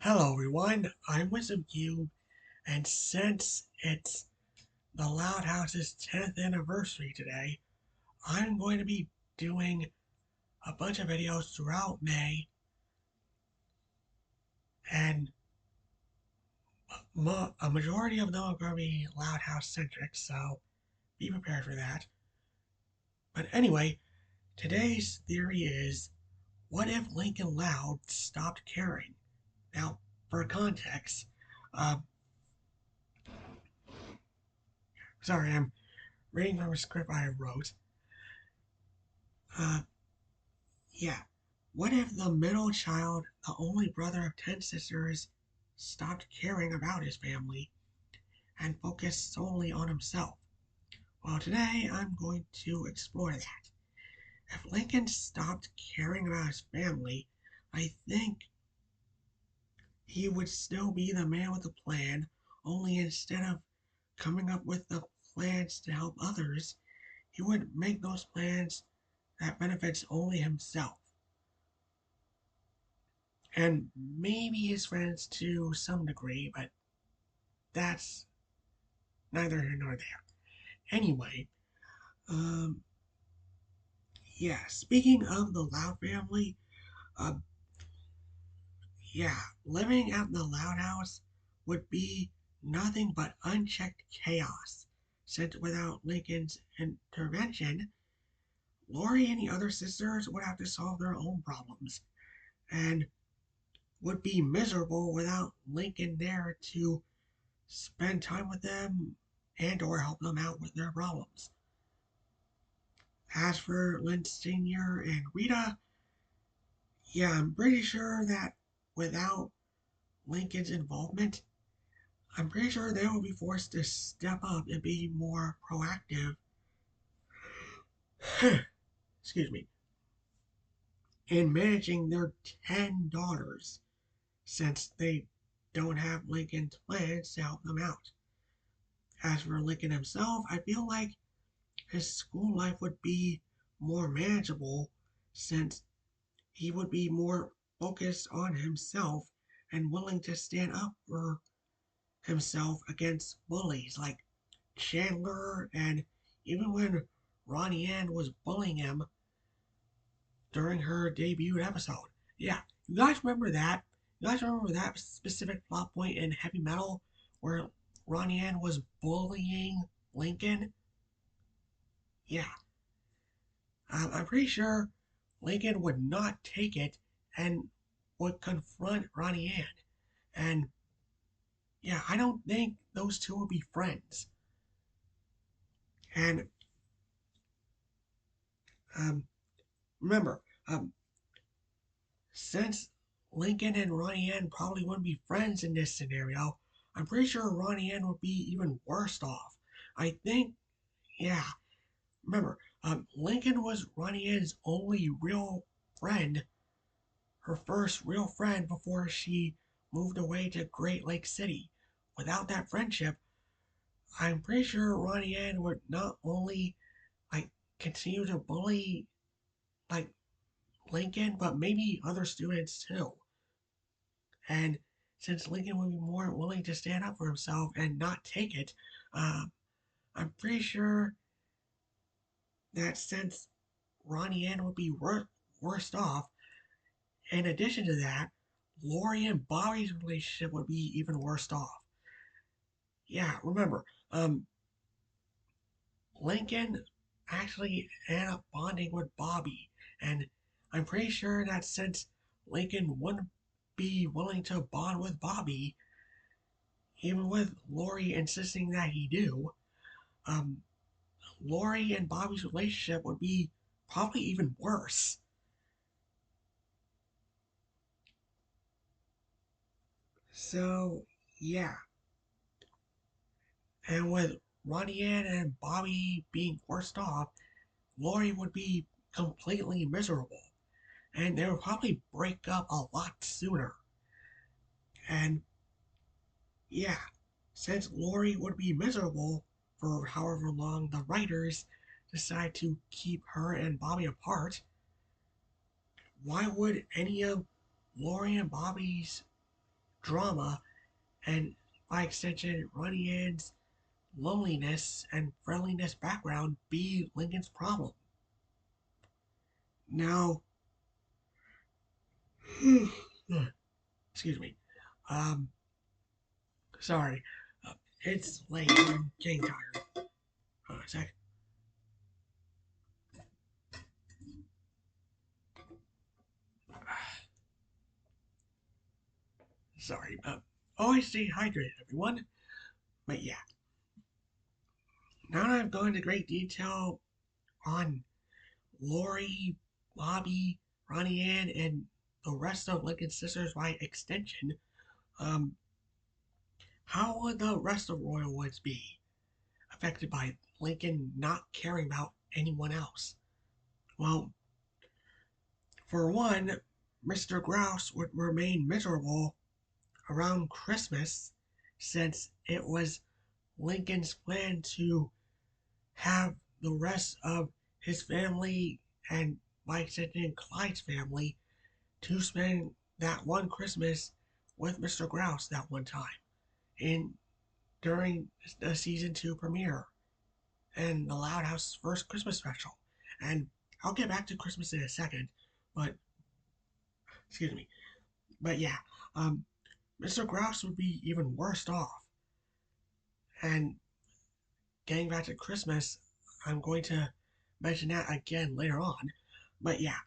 Hello everyone, I'm Wisdom Cube, and since it's the Loud House's 10th anniversary today, I'm going to be doing a bunch of videos throughout May, and a majority of them are going to be Loud House centric, so be prepared for that. But anyway, today's theory is, what if Lincoln Loud stopped caring? Now, for context, uh, sorry, I'm reading from a script I wrote. Uh, Yeah. What if the middle child, the only brother of 10 sisters, stopped caring about his family and focused solely on himself? Well, today I'm going to explore that. If Lincoln stopped caring about his family, I think he would still be the man with a plan, only instead of coming up with the plans to help others, he would make those plans that benefits only himself. And maybe his friends to some degree, but that's neither here nor there. Anyway, um, yeah, speaking of the Loud family, uh, yeah, living at the Loud house would be nothing but unchecked chaos, since without Lincoln's intervention, Lori and the other sisters would have to solve their own problems, and would be miserable without Lincoln there to spend time with them and or help them out with their problems. As for Lynn Sr. and Rita, yeah, I'm pretty sure that without Lincoln's involvement, I'm pretty sure they will be forced to step up and be more proactive, excuse me, in managing their 10 daughters, since they don't have Lincoln's plans to help them out. As for Lincoln himself, I feel like his school life would be more manageable since he would be more focused on himself and willing to stand up for himself against bullies like Chandler, and even when Ronnie Ann was bullying him during her debut episode. Yeah, you guys remember that? You guys remember that specific plot point in Heavy Metal where Ronnie Ann was bullying Lincoln? Yeah, I'm pretty sure Lincoln would not take it and would confront Ronnie Ann. And yeah, I don't think those two would be friends. And um, remember, since Lincoln and Ronnie Ann probably wouldn't be friends in this scenario, I'm pretty sure Ronnie Ann would be even worse off. I think, yeah, remember, Lincoln was Ronnie Ann's only real friend, her first real friend before she moved away to Great Lake City. Without that friendship, I'm pretty sure Ronnie Ann would not only like continue to bully like Lincoln, but maybe other students too. And since Lincoln would be more willing to stand up for himself and not take it, uh, I'm pretty sure that since Ronnie Ann would be worse off, in addition to that, Lori and Bobby's relationship would be even worse off. Yeah, remember, Lincoln actually ended up bonding with Bobby, and I'm pretty sure that since Lincoln wouldn't be willing to bond with Bobby, even with Lori insisting that he do, um, Lori and Bobby's relationship would be probably even worse. So, yeah. And with Ronnie Ann and Bobby being worst off, Lori would be completely miserable. And they would probably break up a lot sooner. And yeah, since Lori would be miserable for however long the writers decide to keep her and Bobby apart, why would any of Lori and Bobby's drama, and by extension, Ronnie Ann's loneliness and friendliness background be Lincoln's problem. Now, excuse me. Um, sorry. Uh, it's late. I'm getting tired. A sec. Sorry. Always stay hydrated, everyone. But yeah, now that I've gone into great detail on Lori, Bobby, Ronnie Ann, and the rest of Lincoln's sisters by extension, um, how would the rest of Royal Woods be affected by Lincoln not caring about anyone else? Well, for one, Mr. Grouse would remain miserable around Christmas since it was Lincoln's plan to have the rest of his family and by extension Clyde's family to spend that one Christmas with Mr. Grouse that one time in during the season 2 premiere and the Loud House's first Christmas special. And I'll get back to Christmas in a second, but excuse me. But yeah, um, Mr. Grouse would be even worse off. And getting back to Christmas, I'm going to mention that again later on. But yeah,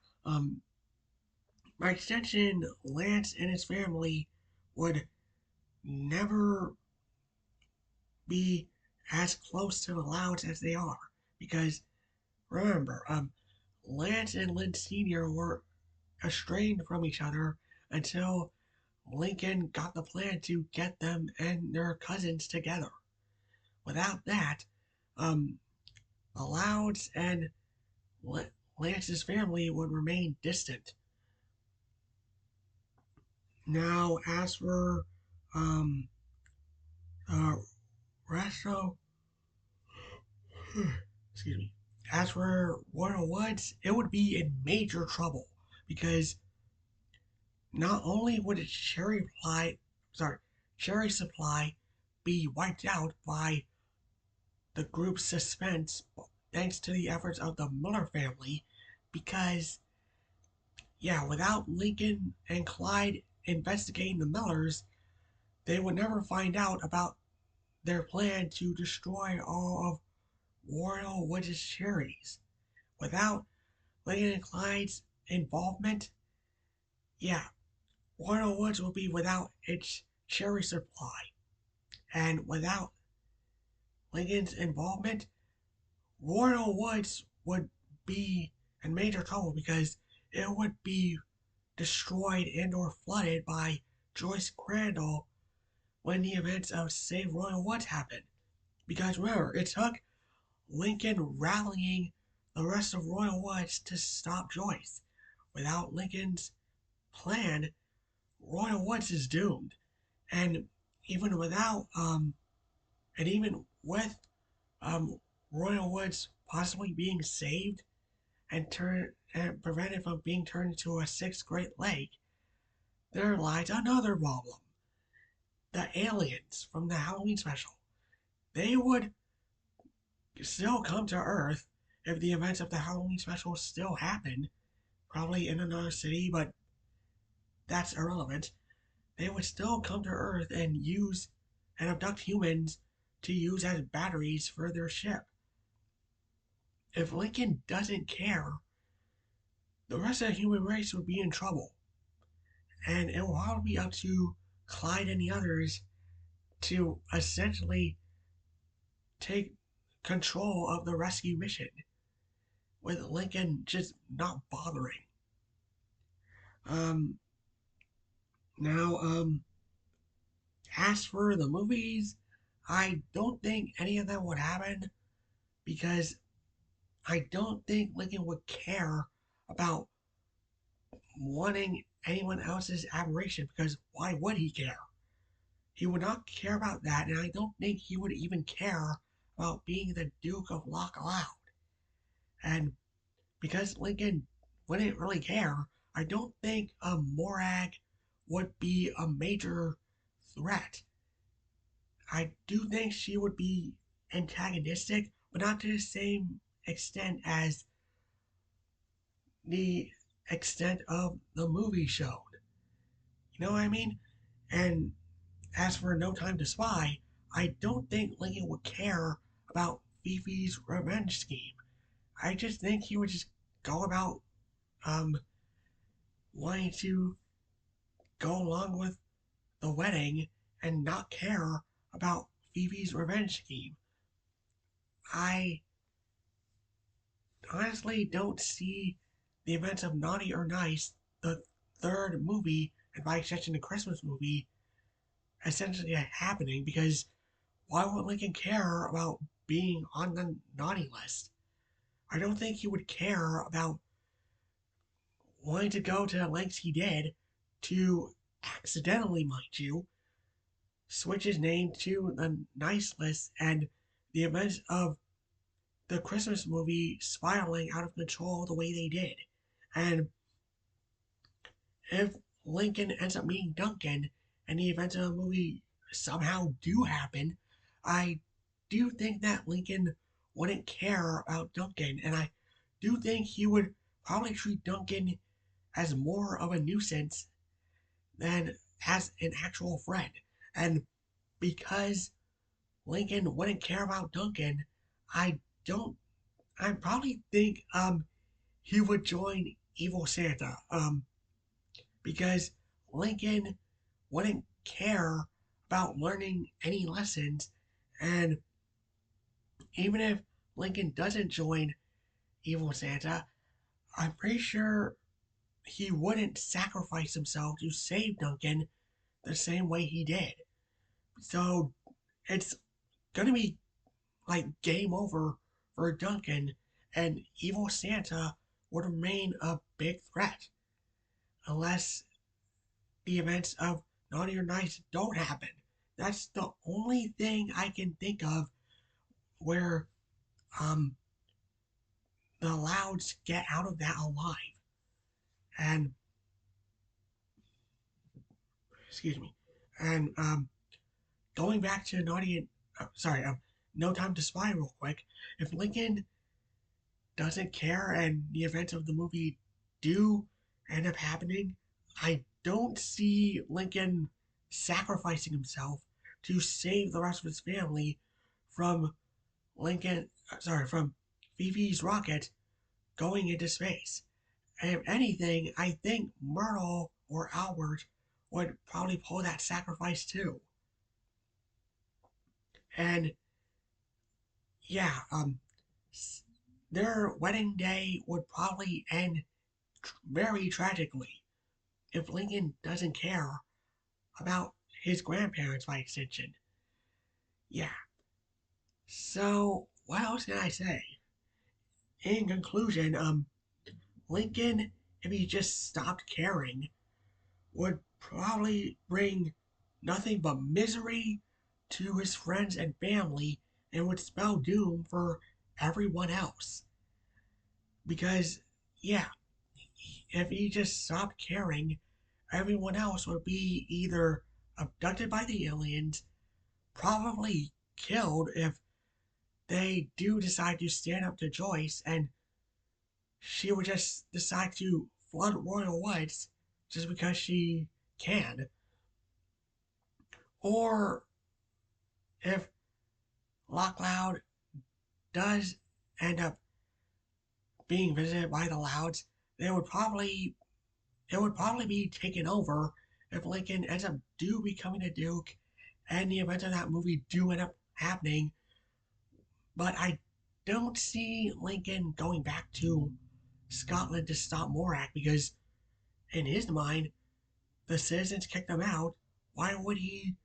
by extension, Lance and his family would never be as close to the Louds as they are. Because remember, Lance and Lynn Sr. were estranged from each other until Lincoln got the plan to get them and their cousins together. Without that, um, the Louds and Lance's family would remain distant. Now, as for um, uh, Resto, excuse me, as for Royal Woods, it would be in major trouble because not only would its cherry supply be wiped out by the group's suspense thanks to the efforts of the Miller family, because yeah, without Lincoln and Clyde investigating the Millers, they would never find out about their plan to destroy all of Royal Woods' cherries. Without Lincoln and Clyde's involvement, yeah, Royal Woods would be without its cherry supply. And without Lincoln's involvement, Royal Woods would be in major trouble because it would be destroyed and or flooded by Joyce Crandall when the events of Save Royal Woods happened. Because remember, it took Lincoln rallying the rest of Royal Woods to stop Joyce. Without Lincoln's plan, Royal Woods is doomed. And even without and even with um Royal Woods possibly being saved and prevented from being turned into a sixth Great Lake, there lies another problem. The aliens from the Halloween special. They would still come to Earth if the events of the Halloween special still happen, probably in another city, but that's irrelevant. They would still come to Earth and use and abduct humans to use as batteries for their ship. If Lincoln doesn't care, the rest of the human race would be in trouble. And it will all be up to Clyde and the others to essentially take control of the rescue mission, with Lincoln just not bothering. Um, now, as for the movies, I don't think any of them would happen because I don't think Lincoln would care about wanting anyone else's admiration because why would he care? He would not care about that, and I don't think he would even care about being the Duke of Loch Loud. And because Lincoln wouldn't really care, I don't think a Morag would be a major threat. I do think she would be antagonistic, but not to the same extent as the extent of the movie showed. You know what I mean? And as for No Time to Spy, I don't think Lincoln would care about Fifi's revenge scheme. I just think he would just go about um wanting to go along with the wedding and not care about Fifi's revenge scheme. I honestly don't see the events of Naughty or Nice, the third movie, and by extension the Christmas movie, essentially happening because why would Lincoln care about being on the naughty list? I don't think he would care about wanting to go to the lengths he did to accidentally, mind you, switch his name to the nice list and the events of the Christmas movie spiraling out of control the way they did. And if Lincoln ends up meeting Duncan and the events of the movie somehow do happen, I do think that Lincoln wouldn't care about Duncan. And I do think he would probably treat Duncan as more of a nuisance than as an actual friend. And because Lincoln wouldn't care about Duncan, I don't I probably think he would join Evil Santa. Because Lincoln wouldn't care about learning any lessons, and even if Lincoln doesn't join Evil Santa, I'm pretty sure he wouldn't sacrifice himself to save Duncan the same way he did. So it's gonna be like game over for Duncan, and Evil Santa would remain a big threat unless the events of Naughty or Nice don't happen. That's the only thing I can think of where um the Louds get out of that alive. And excuse me. And going back to Naughty and sorry, No Time to Spy real quick. If Lincoln doesn't care and the events of the movie do end up happening, I don't see Lincoln sacrificing himself to save the rest of his family from from Fifi's rocket going into space. And if anything, I think Myrtle or Albert would probably pull that sacrifice too. And yeah, their wedding day would probably end very tragically if Lincoln doesn't care about his grandparents by extension. Yeah. So what else can I say? In conclusion, Lincoln, if he just stopped caring, would probably bring nothing but misery to his friends and family and would spell doom for everyone else. Because, yeah, if he just stopped caring, everyone else would be either abducted by the aliens, probably killed if they do decide to stand up to Joyce, and she would just decide to flood Royal Woods just because she can. Or if Lock Loud does end up being visited by the Louds, they would probably it would probably be taken over if Lincoln ends up do becoming a Duke and the events of that movie do end up happening. But I don't see Lincoln going back to Scotland to stop Morak because in his mind, the citizens kicked them out. Why would he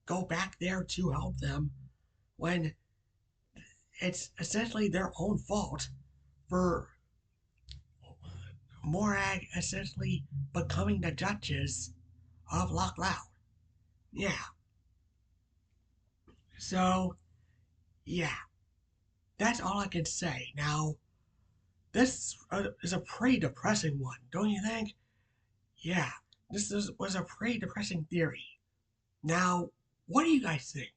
go back there to help them when it's essentially their own fault for Morag essentially becoming the Duchess of Loch Loud? Yeah. So, yeah, that's all I can say. Now, this is a pretty depressing one, don't you think? Yeah, was a pretty depressing theory. Now, what do you guys think?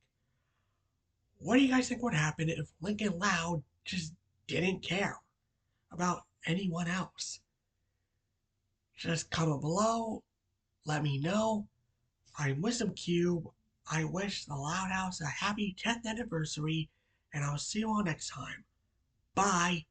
What do you guys think would happen if Lincoln Loud just didn't care about anyone else? Just comment below, let me know. I'm Wisdom Cube. I wish the Loud House a happy 10th anniversary, and I'll see you all next time. Bye.